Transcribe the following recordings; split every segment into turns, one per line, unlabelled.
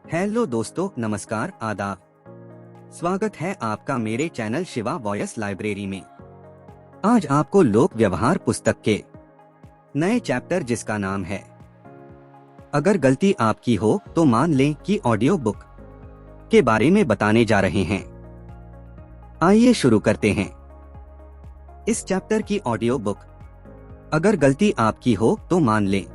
Hello दोस्तों, नमस्कार, आदाब। स्वागत है आपका मेरे चैनल शिवा वॉयस लाइब्रेरी में। आज आपको लोक व्यवहार पुस्तक के नए चैप्टर जिसका नाम है अगर गलती आपकी हो तो मान लें कि ऑडियो बुक के बारे में बताने जा रहे हैं। आइए शुरू करते हैं। इस चैप्टर की ऑडियो बुक अगर गलती आपकी हो तो मान लें।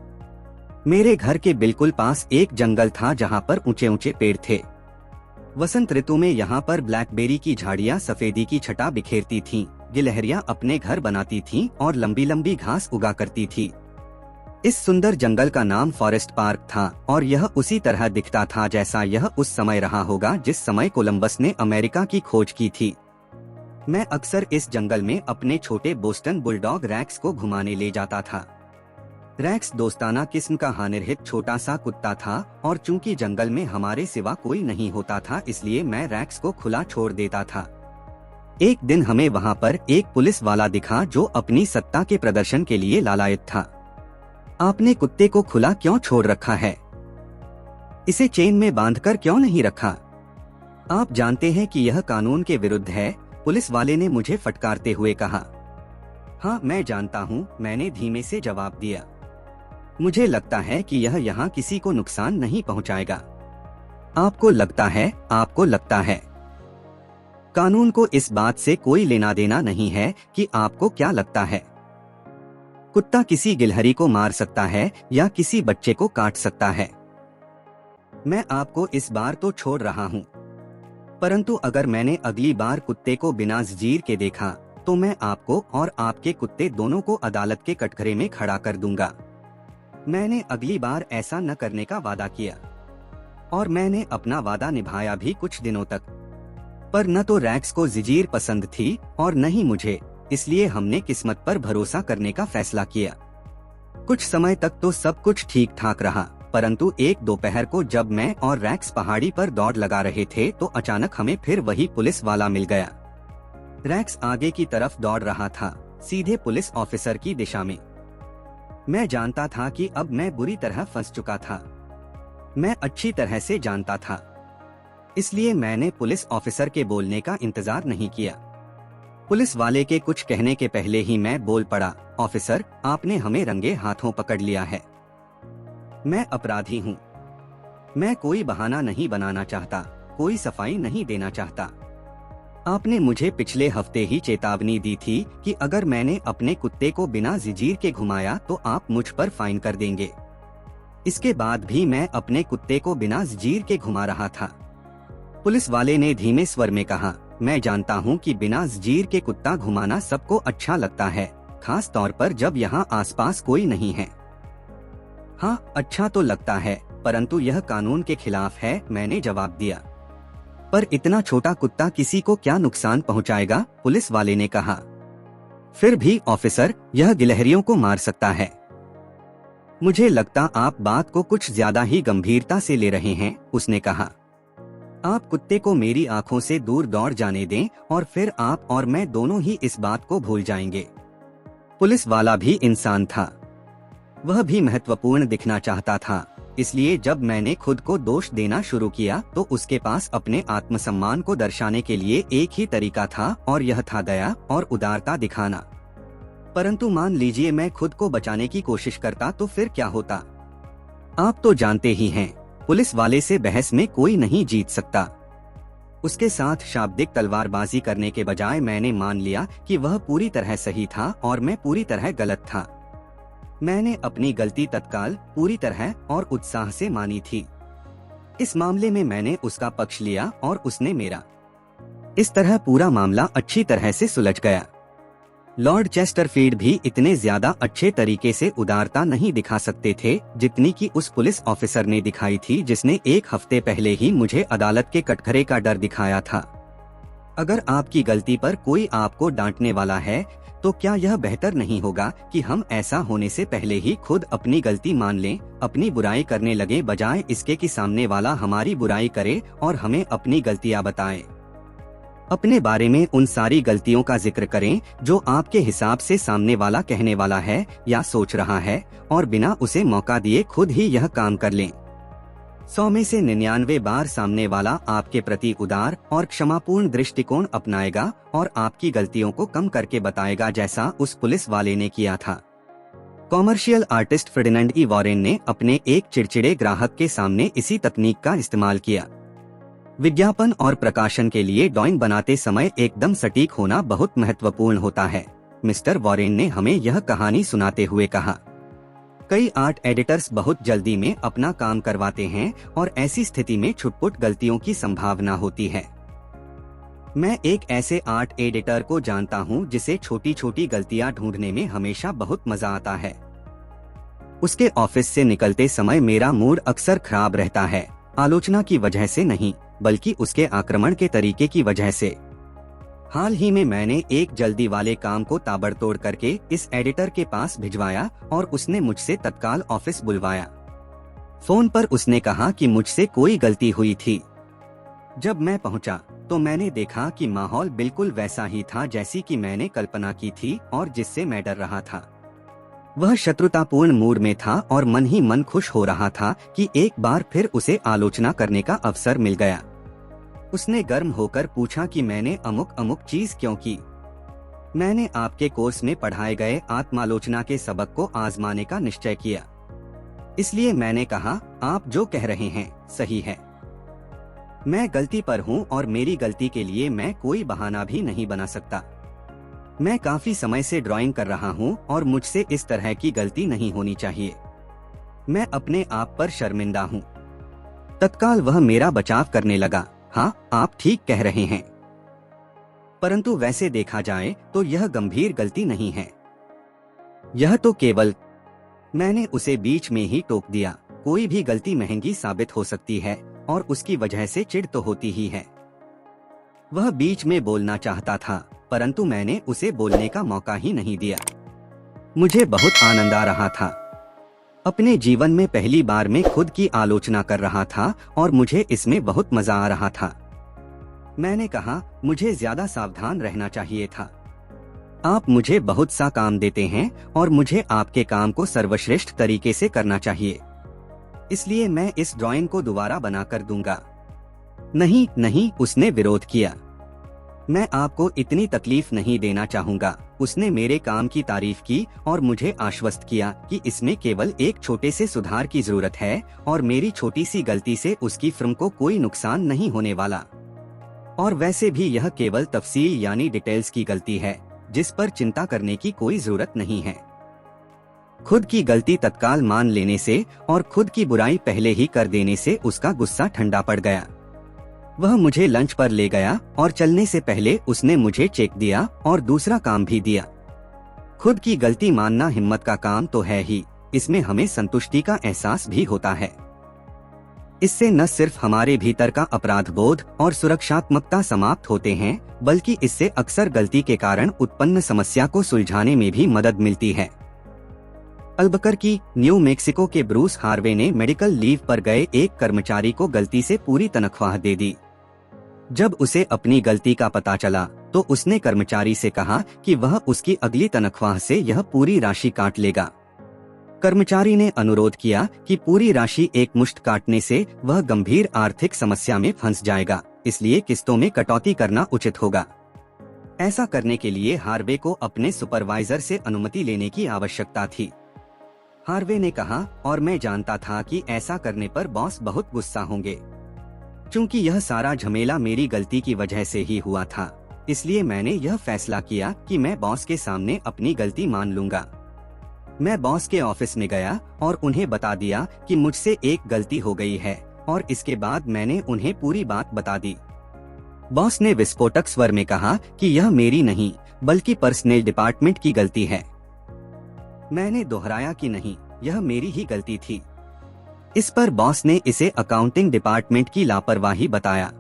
मेरे घर के बिल्कुल पास एक जंगल था जहाँ पर ऊंचे ऊंचे पेड़ थे। वसंत ऋतु में यहाँ पर ब्लैकबेरी की झाड़ियाँ सफेदी की छटा बिखेरती थीं, गिलहरियाँ अपने घर बनाती थीं और लंबी लंबी घास उगा करती थी। इस सुंदर जंगल का नाम फॉरेस्ट पार्क था और यह उसी तरह दिखता था जैसा यह उस समय रहा होगा जिस समय कोलंबस ने अमेरिका की खोज की थी। मैं अक्सर इस जंगल में अपने छोटे बोस्टन बुलडॉग रैक्स को घुमाने ले जाता था। रैक्स दोस्ताना किस्म का हानिरहित छोटा सा कुत्ता था और चूंकि जंगल में हमारे सिवा कोई नहीं होता था इसलिए मैं रैक्स को खुला छोड़ देता था। एक दिन हमें वहाँ पर एक पुलिस वाला दिखा जो अपनी सत्ता के प्रदर्शन के लिए लालायित था। आपने कुत्ते को खुला क्यों छोड़ रखा है? इसे चेन में बांधकर क्यों नहीं रखा? आप जानते हैं कि यह कानून के विरुद्ध है, पुलिस वाले ने मुझे फटकारते हुए कहा। हाँ, मैं जानता हूँ, मैंने धीमे से जवाब दिया। मुझे लगता है कि यह यहाँ किसी को नुकसान नहीं पहुँचाएगा। आपको लगता है? आपको लगता है? कानून को इस बात से कोई लेना देना नहीं है कि आपको क्या लगता है। कुत्ता किसी गिलहरी को मार सकता है या किसी बच्चे को काट सकता है। मैं आपको इस बार तो छोड़ रहा हूँ, परंतु अगर मैंने अगली बार कुत्ते को बिना जंजीर के देखा तो मैं आपको और आपके कुत्ते दोनों को अदालत के कटघरे में खड़ा कर दूंगा। मैंने अगली बार ऐसा न करने का वादा किया और मैंने अपना वादा निभाया भी कुछ दिनों तक। पर न तो रैक्स को जंजीर पसंद थी और न ही मुझे, इसलिए हमने किस्मत पर भरोसा करने का फैसला किया। कुछ समय तक तो सब कुछ ठीक ठाक रहा, परंतु एक दोपहर को जब मैं और रैक्स पहाड़ी पर दौड़ लगा रहे थे तो अचानक हमें फिर वही पुलिस वाला मिल गया। रैक्स आगे की तरफ दौड़ रहा था, सीधे पुलिस ऑफिसर की दिशा में। मैं जानता था कि अब मैं बुरी तरह फंस चुका था। मैं अच्छी तरह से जानता था, इसलिए मैंने पुलिस ऑफिसर के बोलने का इंतजार नहीं किया। पुलिस वाले के कुछ कहने के पहले ही मैं बोल पड़ा, ऑफिसर, आपने हमें रंगे हाथों पकड़ लिया है। मैं अपराधी हूँ। मैं कोई बहाना नहीं बनाना चाहता, कोई सफाई नहीं देना चाहता। आपने मुझे पिछले हफ्ते ही चेतावनी दी थी कि अगर मैंने अपने कुत्ते को बिना जंजीर के घुमाया तो आप मुझ पर फाइन कर देंगे। इसके बाद भी मैं अपने कुत्ते को बिना जंजीर के घुमा रहा था। पुलिस वाले ने धीमे स्वर में कहा, मैं जानता हूँ कि बिना जंजीर के कुत्ता घुमाना सबको अच्छा लगता है, खास तौर पर जब यहाँ आसपास कोई नहीं है। हाँ, अच्छा तो लगता है, परंतु यह कानून के खिलाफ है, मैंने जवाब दिया। पर इतना छोटा कुत्ता किसी को क्या नुकसान पहुंचाएगा? पुलिस वाले ने कहा। फिर भी ऑफिसर, यह गिलहरियों को मार सकता है। मुझे लगता आप बात को कुछ ज्यादा ही गंभीरता से ले रहे हैं, उसने कहा। आप कुत्ते को मेरी आंखों से दूर दौड़ जाने दें और फिर आप और मैं दोनों ही इस बात को भूल जाएंगे। पुलिस वाला भी इंसान था, वह भी महत्वपूर्ण दिखना चाहता था, इसलिए जब मैंने खुद को दोष देना शुरू किया तो उसके पास अपने आत्मसम्मान को दर्शाने के लिए एक ही तरीका था और यह था दया और उदारता दिखाना। परंतु मान लीजिए मैं खुद को बचाने की कोशिश करता तो फिर क्या होता? आप तो जानते ही हैं, पुलिस वाले से बहस में कोई नहीं जीत सकता। उसके साथ शाब्दिक तलवारबाजी करने के बजाय मैंने मान लिया कि वह पूरी तरह सही था और मैं पूरी तरह गलत था। मैंने अपनी गलती तत्काल, पूरी तरह और उत्साह से मानी थी। इस मामले में मैंने उसका पक्ष लिया और उसने मेरा। इस तरह पूरा मामला अच्छी तरह से सुलझ गया। लॉर्ड चेस्टरफील्ड भी इतने ज्यादा अच्छे तरीके से उदारता नहीं दिखा सकते थे जितनी कि उस पुलिस ऑफिसर ने दिखाई थी जिसने एक हफ्ते पहले ही मुझे अदालत के कटघरे का डर दिखाया था। अगर आपकी गलती पर कोई आपको डांटने वाला है तो क्या यह बेहतर नहीं होगा कि हम ऐसा होने से पहले ही खुद अपनी गलती मान लें, अपनी बुराई करने लगे बजाय इसके कि सामने वाला हमारी बुराई करे और हमें अपनी गलतियां बताए। अपने बारे में उन सारी गलतियों का जिक्र करें जो आपके हिसाब से सामने वाला कहने वाला है या सोच रहा है और बिना उसे मौका दिए खुद ही यह काम कर लें। 100 में से 99 बार सामने वाला आपके प्रति उदार और क्षमापूर्ण दृष्टिकोण अपनाएगा और आपकी गलतियों को कम करके बताएगा, जैसा उस पुलिस वाले ने किया था। कॉमर्शियल आर्टिस्ट फर्डिनेंड ई वॉरेन ने अपने एक चिड़चिड़े ग्राहक के सामने इसी तकनीक का इस्तेमाल किया। विज्ञापन और प्रकाशन के लिए ड्राइंग बनाते समय एकदम सटीक होना बहुत महत्वपूर्ण होता है, मिस्टर वॉरेन ने हमें यह कहानी सुनाते हुए कहा। कई आर्ट एडिटर्स बहुत जल्दी में अपना काम करवाते हैं और ऐसी स्थिति में छुटपुट गलतियों की संभावना होती है। मैं एक ऐसे आर्ट एडिटर को जानता हूं जिसे छोटी छोटी गलतियां ढूंढने में हमेशा बहुत मजा आता है। उसके ऑफिस से निकलते समय मेरा मूड अक्सर खराब रहता है, आलोचना की वजह से नहीं बल्कि उसके आक्रमण के तरीके की वजह से। हाल ही में मैंने एक जल्दी वाले काम को ताबड़तोड़ करके इस एडिटर के पास भिजवाया और उसने मुझसे तत्काल ऑफिस बुलवाया। फोन पर उसने कहा कि मुझसे कोई गलती हुई थी। जब मैं पहुंचा तो मैंने देखा कि माहौल बिल्कुल वैसा ही था जैसी कि मैंने कल्पना की थी और जिससे मैं डर रहा था। वह शत्रुतापूर्ण मूड में था और मन ही मन खुश हो रहा था कि एक बार फिर उसे आलोचना करने का अवसर मिल गया। उसने गर्म होकर पूछा कि मैंने अमुक चीज क्यों की। मैंने आपके कोर्स में पढ़ाए गए आत्मालोचना के सबक को आजमाने का निश्चय किया, इसलिए मैंने कहा आप जो कह रहे हैं सही है। मैं गलती पर हूँ और मेरी गलती के लिए मैं कोई बहाना भी नहीं बना सकता। मैं काफी समय से ड्राइंग कर रहा हूँ और मुझसे इस तरह की गलती नहीं होनी चाहिए। मैं अपने आप पर शर्मिंदा हूँ। तत्काल वह मेरा बचाव करने लगा। हाँ, आप ठीक कह रहे हैं, परंतु वैसे देखा जाए तो यह गंभीर गलती नहीं है। यह तो केवल। मैंने उसे बीच में ही टोक दिया। कोई भी गलती महंगी साबित हो सकती है और उसकी वजह से चिढ़ तो होती ही है। वह बीच में बोलना चाहता था, परंतु मैंने उसे बोलने का मौका ही नहीं दिया। मुझे बहुत आनंद आ रहा था। अपने जीवन में पहली बार मैं खुद की आलोचना कर रहा था और मुझे इसमें बहुत मजा आ रहा था। मैंने कहा मुझे ज्यादा सावधान रहना चाहिए था। आप मुझे बहुत सा काम देते हैं और मुझे आपके काम को सर्वश्रेष्ठ तरीके से करना चाहिए, इसलिए मैं इस ड्राइंग को दोबारा बनाकर दूंगा। नहीं नहीं, उसने विरोध किया। मैं आपको इतनी तकलीफ नहीं देना चाहूंगा। उसने मेरे काम की तारीफ की और मुझे आश्वस्त किया कि इसमें केवल एक छोटे से सुधार की जरूरत है और मेरी छोटी सी गलती से उसकी फिल्म को कोई नुकसान नहीं होने वाला। और वैसे भी यह केवल तफसील यानी डिटेल्स की गलती है, जिस पर चिंता करने की कोई जरूरत नहीं है। खुद की गलती तत्काल मान लेने से और खुद की बुराई पहले ही कर देने से उसका गुस्सा ठंडा पड़ गया। वह मुझे लंच पर ले गया और चलने से पहले उसने मुझे चेक दिया और दूसरा काम भी दिया। खुद की गलती मानना हिम्मत का काम तो है ही, इसमें हमें संतुष्टि का एहसास भी होता है। इससे न सिर्फ हमारे भीतर का अपराध बोध और सुरक्षात्मकता समाप्त होते हैं, बल्कि इससे अक्सर गलती के कारण उत्पन्न समस्या को सुलझाने में भी मदद मिलती है। अल्बकर्की, न्यू मैक्सिको के ब्रूस हार्वे ने मेडिकल लीव पर गए एक कर्मचारी को गलती से पूरी तनख्वाह दे दी। जब उसे अपनी गलती का पता चला तो उसने कर्मचारी से कहा कि वह उसकी अगली तनख्वाह से यह पूरी राशि काट लेगा। कर्मचारी ने अनुरोध किया कि पूरी राशि एक मुश्त काटने से वह गंभीर आर्थिक समस्या में फंस जाएगा, इसलिए किस्तों में कटौती करना उचित होगा। ऐसा करने के लिए हार्वे को अपने सुपरवाइजर से अनुमति लेने की आवश्यकता थी। हार्वे ने कहा, और मैं जानता था कि ऐसा करने पर बॉस बहुत गुस्सा होंगे। चूंकि यह सारा झमेला मेरी गलती की वजह से ही हुआ था, इसलिए मैंने यह फैसला किया कि मैं बॉस के सामने अपनी गलती मान लूंगा। मैं बॉस के ऑफिस में गया और उन्हें बता दिया कि मुझसे एक गलती हो गई है और इसके बाद मैंने उन्हें पूरी बात बता दी। बॉस ने विस्फोटक स्वर में कहा कि यह मेरी नहीं बल्कि पर्सनल डिपार्टमेंट की गलती है। मैंने दोहराया कि नहीं, यह मेरी ही गलती थी। इस पर बॉस ने इसे अकाउंटिंग डिपार्टमेंट की लापरवाही बताया।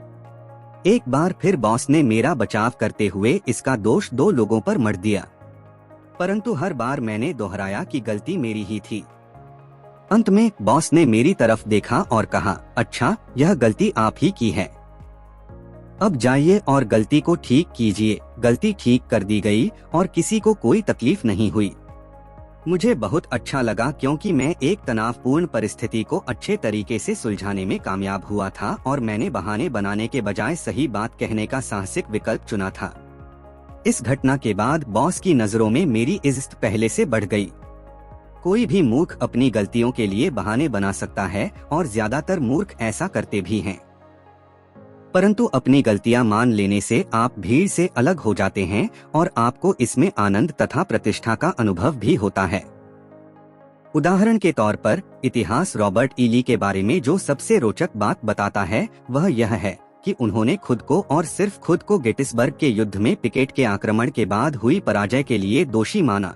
एक बार फिर बॉस ने मेरा बचाव करते हुए इसका दोष 2 लोगों पर मढ़ दिया, परंतु हर बार मैंने दोहराया कि गलती मेरी ही थी। अंत में बॉस ने मेरी तरफ देखा और कहा, अच्छा, यह गलती आप ही की है। अब जाइए और गलती को ठीक कीजिए। गलती ठीक कर दी गई और किसी को कोई तकलीफ नहीं हुई। मुझे बहुत अच्छा लगा क्योंकि मैं एक तनावपूर्ण परिस्थिति को अच्छे तरीके से सुलझाने में कामयाब हुआ था और मैंने बहाने बनाने के बजाय सही बात कहने का साहसिक विकल्प चुना था। इस घटना के बाद बॉस की नजरों में मेरी इज्जत पहले से बढ़ गई। कोई भी मूर्ख अपनी गलतियों के लिए बहाने बना सकता है और ज्यादातर मूर्ख ऐसा करते भी हैं। परंतु अपनी गलतियां मान लेने से आप भीड़ से अलग हो जाते हैं और आपको इसमें आनंद तथा प्रतिष्ठा का अनुभव भी होता है। उदाहरण के तौर पर इतिहास रॉबर्ट ई ली के बारे में जो सबसे रोचक बात बताता है वह यह है कि उन्होंने खुद को और सिर्फ खुद को गेटिसबर्ग के युद्ध में पिकेट के आक्रमण के बाद हुई पराजय के लिए दोषी माना।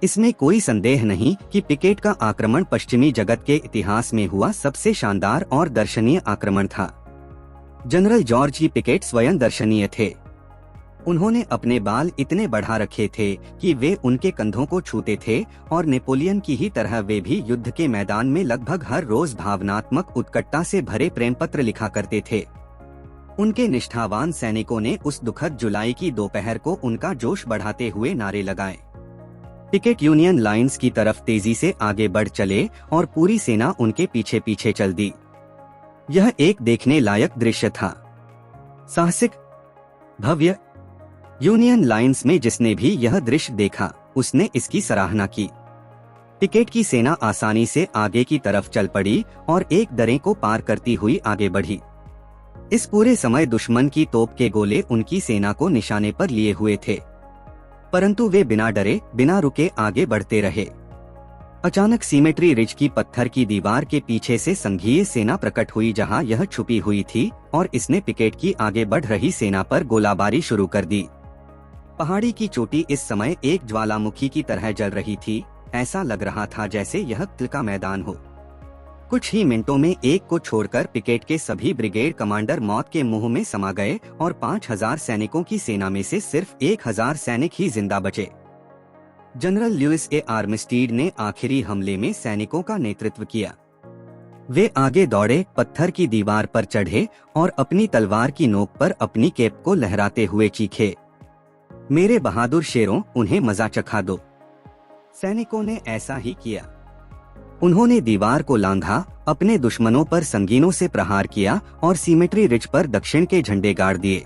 इसमें कोई संदेह नहीं कि पिकेट का आक्रमण पश्चिमी जगत के इतिहास में हुआ सबसे शानदार और दर्शनीय आक्रमण था। जनरल जॉर्ज ई पिकेट स्वयं दर्शनीय थे। उन्होंने अपने बाल इतने बढ़ा रखे थे कि वे उनके कंधों को छूते थे और नेपोलियन की ही तरह वे भी युद्ध के मैदान में लगभग हर रोज भावनात्मक उत्कटता से भरे प्रेम पत्र लिखा करते थे। उनके निष्ठावान सैनिकों ने उस दुखद जुलाई की दोपहर को उनका जोश बढ़ाते हुए नारे लगाए। पिकेट यूनियन लाइंस की तरफ तेजी से आगे बढ़ चले और पूरी सेना उनके पीछे पीछे चल दी। यह एक देखने लायक दृश्य था। साहसिक, भव्य। यूनियन लाइंस में जिसने भी यह दृश्य देखा उसने इसकी सराहना की। पिकेट की सेना आसानी से आगे की तरफ चल पड़ी और एक दर्रे को पार करती हुई आगे बढ़ी। इस पूरे समय दुश्मन की तोप के गोले उनकी सेना को निशाने पर लिए हुए थे, परंतु वे बिना डरे बिना रुके आगे बढ़ते रहे। अचानक सीमेट्री रिज की पत्थर की दीवार के पीछे से संघीय सेना प्रकट हुई जहां यह छुपी हुई थी और इसने पिकेट की आगे बढ़ रही सेना पर गोलाबारी शुरू कर दी। पहाड़ी की चोटी इस समय एक ज्वालामुखी की तरह जल रही थी। ऐसा लग रहा था जैसे यह तिल का मैदान हो। कुछ ही मिनटों में एक को छोड़कर पिकेट के सभी ब्रिगेड कमांडर मौत के मुंह में समा गए और 5000 सैनिकों की सेना में से सिर्फ 1000 सैनिक ही जिंदा बचे। जनरल लुइस ए आर्मिस्टीड ने आखिरी हमले में सैनिकों का नेतृत्व किया। वे आगे दौड़े, पत्थर की दीवार पर चढ़े और अपनी तलवार की नोक पर अपनी केप को लहराते हुए चीखे, मेरे बहादुर शेरों, उन्हें मजा चखा दो। सैनिकों ने ऐसा ही किया। उन्होंने दीवार को लांघा, अपने दुश्मनों पर संगीनों से प्रहार किया और सीमेट्री रिज पर दक्षिण के झंडे गाड़ दिए।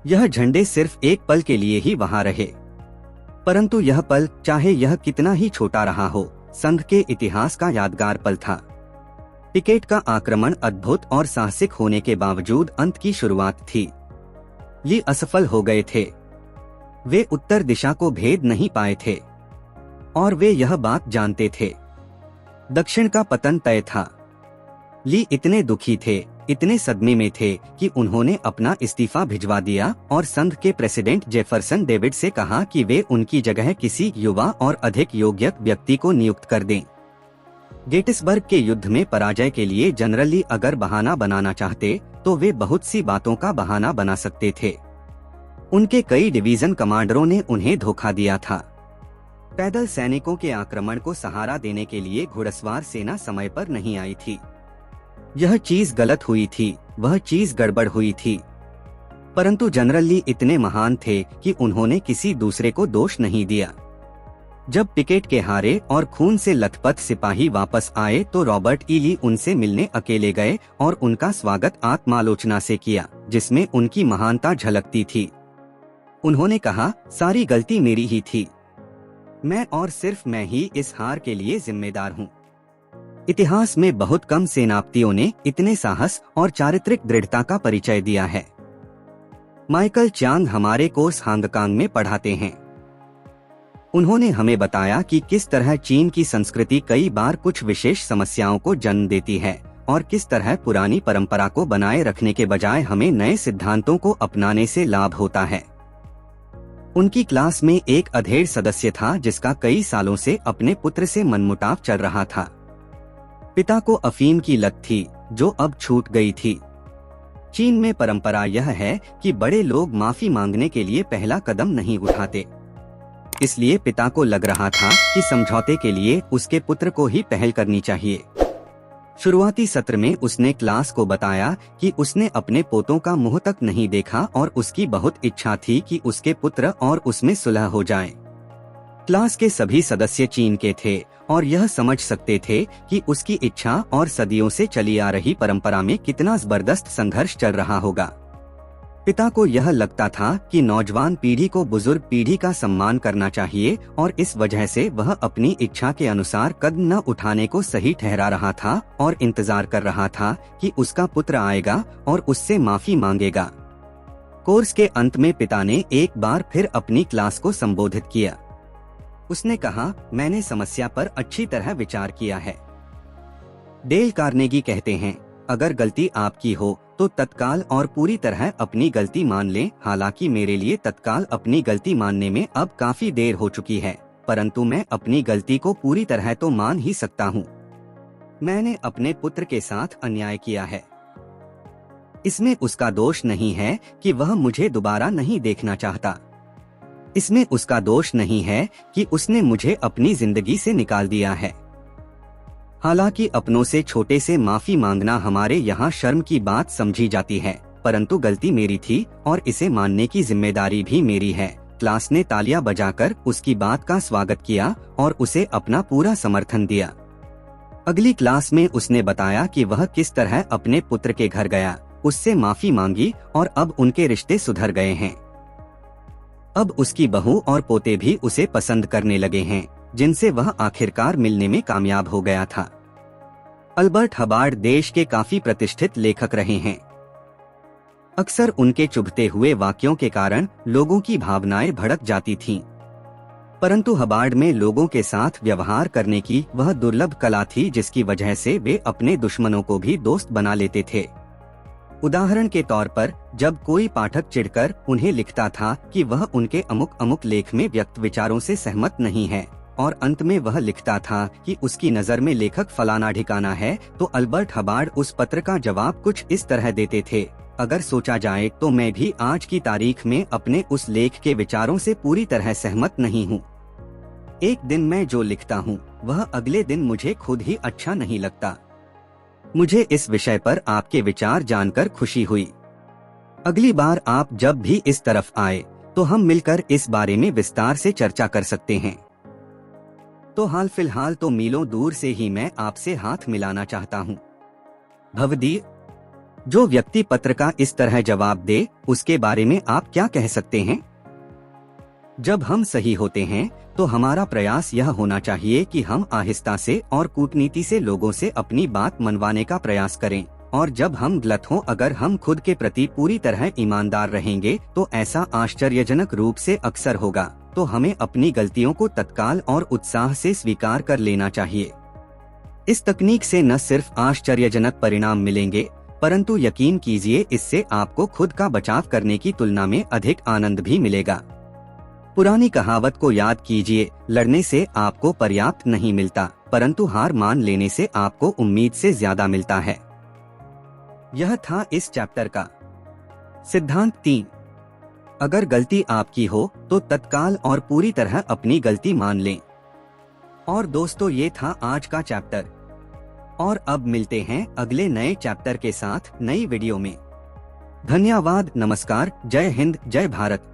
यह झंडे सिर्फ एक पल के लिए ही वहां रहे, परंतु यह पल, चाहे यह कितना ही छोटा रहा हो, संघ के इतिहास का यादगार पल था। पिकेट का आक्रमण अद्भुत और साहसिक होने के बावजूद अंत की शुरुआत थी। ये असफल हो गए थे। वे उत्तर दिशा को भेद नहीं पाए थे और वे यह बात जानते थे। दक्षिण का पतन तय था। ली इतने दुखी थे, इतने सदमे में थे कि उन्होंने अपना इस्तीफा भिजवा दिया और संघ के प्रेसिडेंट जेफरसन डेविड से कहा कि वे उनकी जगह किसी युवा और अधिक योग्य व्यक्ति को नियुक्त कर दें। गेटिसबर्ग के युद्ध में पराजय के लिए जनरल ली अगर बहाना बनाना चाहते तो वे बहुत सी बातों का बहाना बना सकते थे। उनके कई डिवीजन कमांडरों ने उन्हें धोखा दिया था। पैदल सैनिकों के आक्रमण को सहारा देने के लिए घुड़सवार सेना समय पर नहीं आई थी। यह चीज गलत हुई थी, वह चीज गड़बड़ हुई थी। परंतु जनरल ली इतने महान थे कि उन्होंने किसी दूसरे को दोष नहीं दिया। जब पिकेट के हारे और खून से लथपथ सिपाही वापस आए तो रॉबर्ट ई ली उनसे मिलने अकेले गए और उनका स्वागत आत्मालोचना से किया, जिसमें उनकी महानता झलकती थी। उन्होंने कहा, सारी गलती मेरी ही थी। मैं और सिर्फ मैं ही इस हार के लिए जिम्मेदार हूँ। इतिहास में बहुत कम सेनापतियों ने इतने साहस और चारित्रिक दृढ़ता का परिचय दिया है। माइकल चांग हमारे कोर्स हांगकांग में पढ़ाते हैं। उन्होंने हमें बताया कि किस तरह चीन की संस्कृति कई बार कुछ विशेष समस्याओं को जन्म देती है और किस तरह पुरानी परंपरा को बनाए रखने के बजाय हमें नए सिद्धांतों को अपनाने से लाभ होता है। उनकी क्लास में एक अधेड़ सदस्य था जिसका कई सालों से अपने पुत्र से मनमुटाव चल रहा था। पिता को अफीम की लत थी जो अब छूट गई थी। चीन में परंपरा यह है कि बड़े लोग माफी मांगने के लिए पहला कदम नहीं उठाते। इसलिए पिता को लग रहा था कि समझौते के लिए उसके पुत्र को ही पहल करनी चाहिए। शुरुआती सत्र में उसने क्लास को बताया कि उसने अपने पोतों का मुंह तक नहीं देखा और उसकी बहुत इच्छा थी कि उसके पुत्र और उसमें सुलह हो जाए। क्लास के सभी सदस्य चीन के थे और यह समझ सकते थे कि उसकी इच्छा और सदियों से चली आ रही परंपरा में कितना जबरदस्त संघर्ष चल रहा होगा। पिता को यह लगता था कि नौजवान पीढ़ी को बुजुर्ग पीढ़ी का सम्मान करना चाहिए और इस वजह से वह अपनी इच्छा के अनुसार कदम न उठाने को सही ठहरा रहा था और इंतजार कर रहा था कि उसका पुत्र आएगा और उससे माफी मांगेगा। कोर्स के अंत में पिता ने एक बार फिर अपनी क्लास को संबोधित किया। उसने कहा, मैंने समस्या पर अच्छी तरह विचार किया है। डेल कार्नेगी कहते हैं, अगर गलती आपकी हो तो तत्काल और पूरी तरह अपनी गलती मान लें। हालांकि मेरे लिए तत्काल अपनी गलती मानने में अब काफी देर हो चुकी है, परंतु मैं अपनी गलती को पूरी तरह तो मान ही सकता हूँ। मैंने अपने पुत्र के साथ अन्याय किया है। इसमें उसका दोष नहीं है कि वह मुझे दोबारा नहीं देखना चाहता। इसमें उसका दोष नहीं है कि उसने मुझे अपनी जिंदगी से निकाल दिया है। हालांकि अपनों से छोटे से माफी मांगना हमारे यहाँ शर्म की बात समझी जाती है, परंतु गलती मेरी थी और इसे मानने की जिम्मेदारी भी मेरी है। क्लास ने तालियां बजाकर उसकी बात का स्वागत किया और उसे अपना पूरा समर्थन दिया। अगली क्लास में उसने बताया कि वह किस तरह अपने पुत्र के घर गया, उससे माफी मांगी और अब उनके रिश्ते सुधर गए हैं। अब उसकी बहू और पोते भी उसे पसंद करने लगे हैं, जिनसे वह आखिरकार मिलने में कामयाब हो गया था। अल्बर्ट हबार्ड देश के काफी प्रतिष्ठित लेखक रहे हैं। अक्सर उनके चुभते हुए वाक्यों के कारण लोगों की भावनाएं भड़क जाती थीं। परंतु हबार्ड में लोगों के साथ व्यवहार करने की वह दुर्लभ कला थी, जिसकी वजह से वे अपने दुश्मनों को भी दोस्त बना लेते थे। उदाहरण के तौर पर, जब कोई पाठक चिढ़कर उन्हें लिखता था कि वह उनके अमुक लेख में व्यक्त विचारों से सहमत नहीं है और अंत में वह लिखता था कि उसकी नज़र में लेखक फलाना ठिकाना है, तो अल्बर्ट हबार्ड उस पत्र का जवाब कुछ इस तरह देते थे, अगर सोचा जाए तो मैं भी आज की तारीख में अपने उस लेख के विचारों से पूरी तरह सहमत नहीं हूँ। एक दिन मैं जो लिखता हूँ वह अगले दिन मुझे खुद ही अच्छा नहीं लगता। मुझे इस विषय पर आपके विचार जानकर खुशी हुई। अगली बार आप जब भी इस तरफ आए तो हम मिलकर इस बारे में विस्तार से चर्चा कर सकते हैं। तो हाल फिलहाल तो मीलों दूर से ही मैं आपसे हाथ मिलाना चाहता हूँ। भवदीय। जो व्यक्ति पत्र का इस तरह जवाब दे, उसके बारे में आप क्या कह सकते हैं? जब हम सही होते हैं तो हमारा प्रयास यह होना चाहिए कि हम आहिस्ता से और कूटनीति से लोगों से अपनी बात मनवाने का प्रयास करें, और जब हम गलत हों, अगर हम खुद के प्रति पूरी तरह ईमानदार रहेंगे तो ऐसा आश्चर्यजनक रूप से अक्सर होगा। तो हमें अपनी गलतियों को तत्काल और उत्साह से स्वीकार कर लेना चाहिए। इस तकनीक से न सिर्फ आश्चर्यजनक परिणाम मिलेंगे, परंतु यकीन कीजिए इससे आपको खुद का बचाव करने की तुलना में अधिक आनंद भी मिलेगा। पुरानी कहावत को याद कीजिए, लड़ने से आपको पर्याप्त नहीं मिलता, परंतु हार मान लेने से आपको उम्मीद से ज्यादा मिलता है। यह था इस चैप्टर का सिद्धांत 3। अगर गलती आपकी हो तो तत्काल और पूरी तरह अपनी गलती मान लें। और दोस्तों, ये था आज का चैप्टर, और अब मिलते हैं अगले नए चैप्टर के साथ नई वीडियो में। धन्यवाद, नमस्कार, जय हिंद, जय भारत।